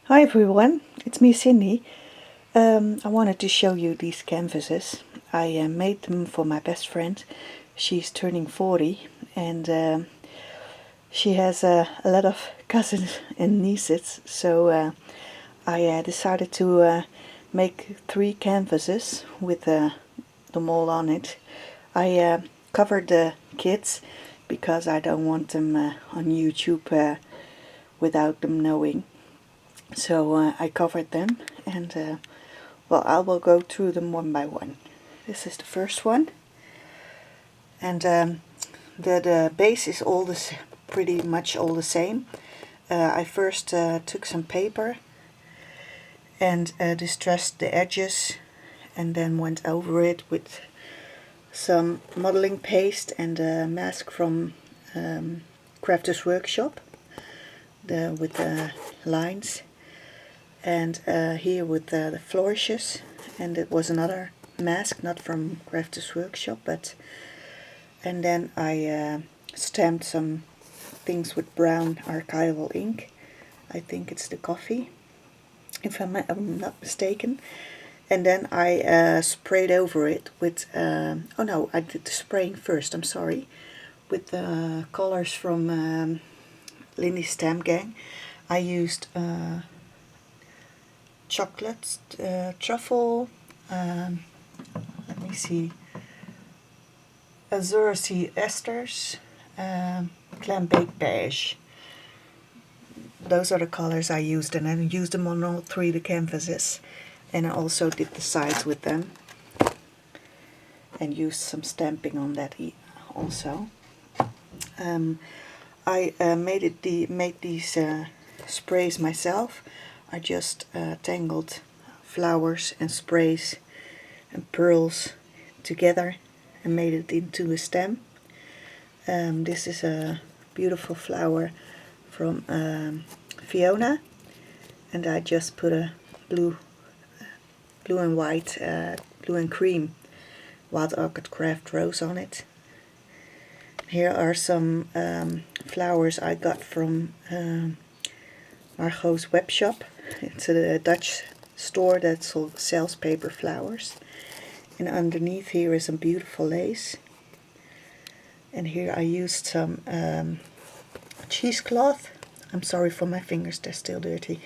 Hi everyone, it's me Cindy. I wanted to show you these canvases. I made them for my best friend. She's turning 40 and she has a lot of cousins and nieces, so I decided to make 3 canvases with them all on it. I covered the kids because I don't want them on YouTube without them knowing. So I covered them and well, I will go through them one by one. This is the first one, and the base is pretty much all the same. I first took some paper and distressed the edges and then went over it with some modeling paste and a mask from Crafters Workshop with the lines, and here with the flourishes, and it was another mask, not from Crafters Workshop, and then I stamped some things with brown archival ink. I think it's the coffee, if I'm not mistaken. And then I sprayed over it with, oh no, I did the spraying first, I'm sorry, with the colors from Lindy Stamp Gang. I used chocolate, truffle, let me see, Azure Sea Esters, Clam Baked Beige. Those are the colors I used, and I used them on all 3 of the canvases. And I also did the sides with them and used some stamping on that also. I made these sprays myself. I just tangled flowers and sprays and pearls together and made it into a stem. This is a beautiful flower from Fiona, and I just put a blue and white, blue and cream Wild Orchid Craft rose on it. Here are some flowers I got from Margot's web shop. It's a Dutch store that sells paper flowers. And underneath here is some beautiful lace. And here I used some cheesecloth. I'm sorry for my fingers, they're still dirty.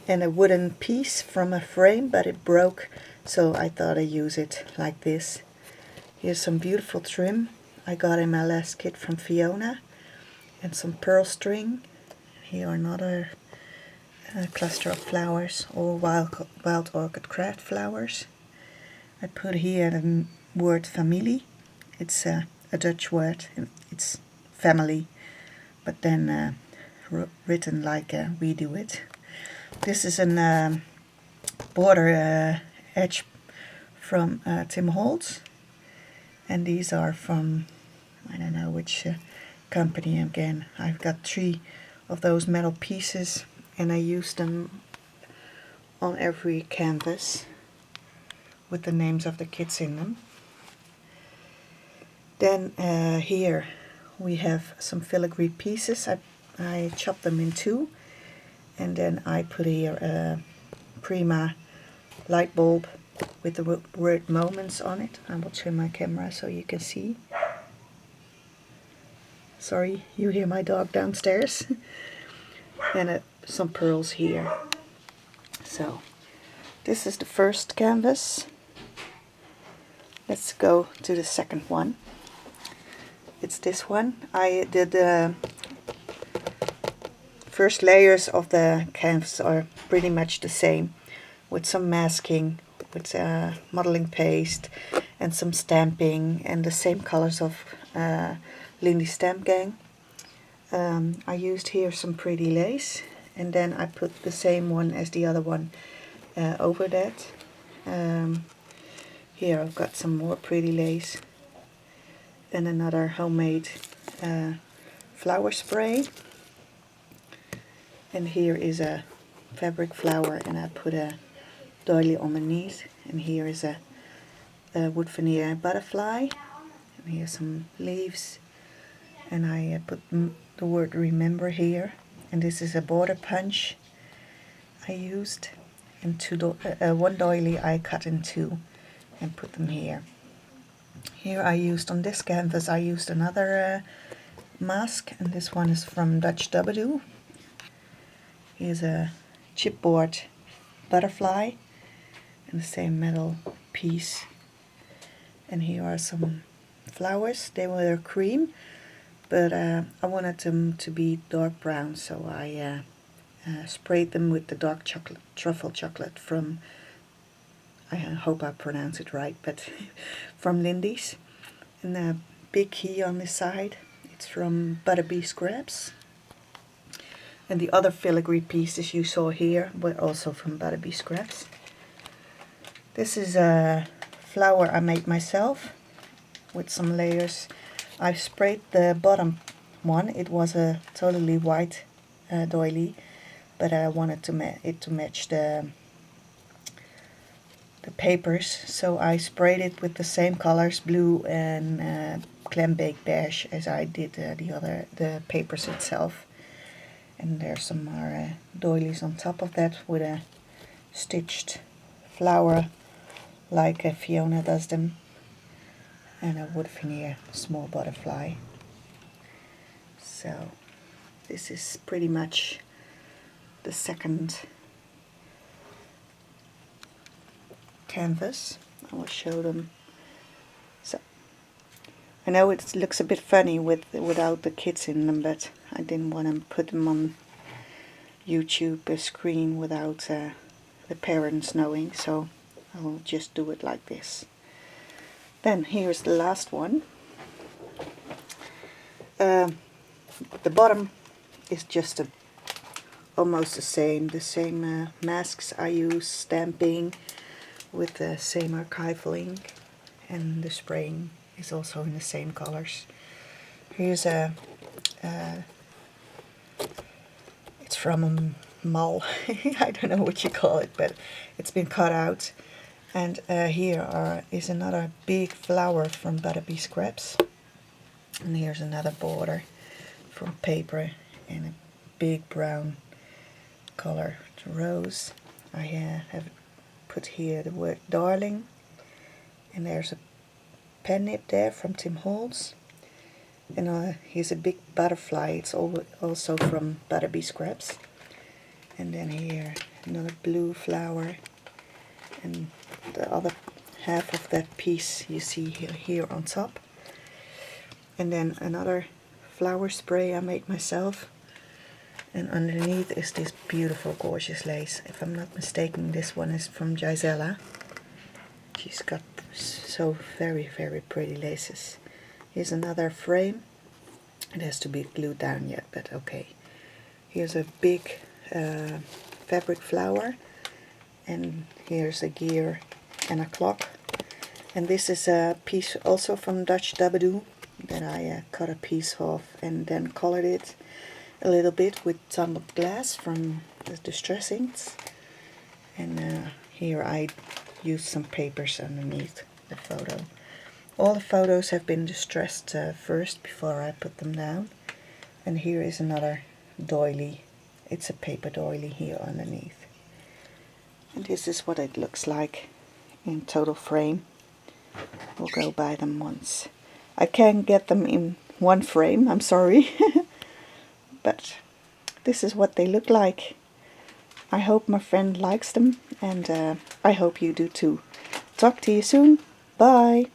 And a wooden piece from a frame, but it broke, so I thought I'd use it like this. Here's some beautiful trim I got in my last kit from Fiona, and some pearl string. Here another cluster of flowers, all Wild Orchid Craft flowers. I put here the word familie. It's a Dutch word, it's family, but then written like we do it. This is a border edge from Tim Holtz, and these are from, I don't know which company again. I've got 3 of those metal pieces, and I used them on every canvas with the names of the kids in them. Then here we have some filigree pieces. I chopped them in 2, and then I put here a Prima light bulb with the word Moments on it. I will turn my camera so you can see. Sorry, you hear my dog downstairs. And some pearls here. So this is the first canvas. Let's go to the second one. It's this one. I did the first layers of the canvas are pretty much the same, with some masking, with modeling paste and some stamping, and the same colors of Lindy Stamp Gang. I used here some pretty lace, and then I put the same one as the other one over that. Here I've got some more pretty lace and another homemade flower spray. And here is a fabric flower, and I put a doily underneath. And here is a wood veneer butterfly. And here's some leaves. And I put the word remember here. And this is a border punch. I used, and one doily I cut in two and put them here. Here I used, on this canvas, I used another mask, and this one is from Dutch Dabadoo. Here's a chipboard butterfly in the same metal piece. And here are some flowers. They were cream, but I wanted them to be dark brown, so I sprayed them with the dark chocolate, truffle chocolate from, I hope I pronounce it right, but from Lindy's. And a big key on this side, it's from Butterbee Scraps. And the other filigree pieces you saw here were also from Butterbee Scraps. This is a flower I made myself with some layers. I sprayed the bottom one. It was a totally white doily, but I wanted it to match the papers, so I sprayed it with the same colors, blue and clam bake beige, as I did the papers itself. And there's some more doilies on top of that with a stitched flower like Fiona does them, and a wood veneer small butterfly. So this is pretty much the second canvas. I will show them. So I know it looks a bit funny without the kids in them, but I didn't want to put them on YouTube screen without the parents knowing, so I will just do it like this. Then here's the last one. The bottom is just almost the same masks I use, stamping with the same archival ink, and the spraying is also in the same colors. Here's it's from a mull. I don't know what you call it, but it's been cut out. And here is another big flower from Butterbee Scraps. And here's another border from paper and a big brown color rose. I have put here the word darling, and there's a pen nib there from Tim Holtz. And here's a big butterfly, it's also from Butterbee Scraps. And then here another blue flower, and the other half of that piece you see here on top. And then another flower spray I made myself, and underneath is this beautiful gorgeous lace. If I'm not mistaken, this one is from Gisela. She's got so very pretty laces. Here's another frame. It has to be glued down yet, but okay. Here's a big fabric flower, and here's a gear and a clock. And this is a piece also from Dutch Dabadoo that I cut a piece off and then colored it a little bit with tumbled glass from the Distress Inks. And here I used some papers underneath the photo. All the photos have been distressed first before I put them down. And here is another doily. It's a paper doily here underneath. And this is what it looks like in total frame. We'll go buy them once. I can't get them in one frame, I'm sorry. But this is what they look like. I hope my friend likes them, and I hope you do too. Talk to you soon. Bye.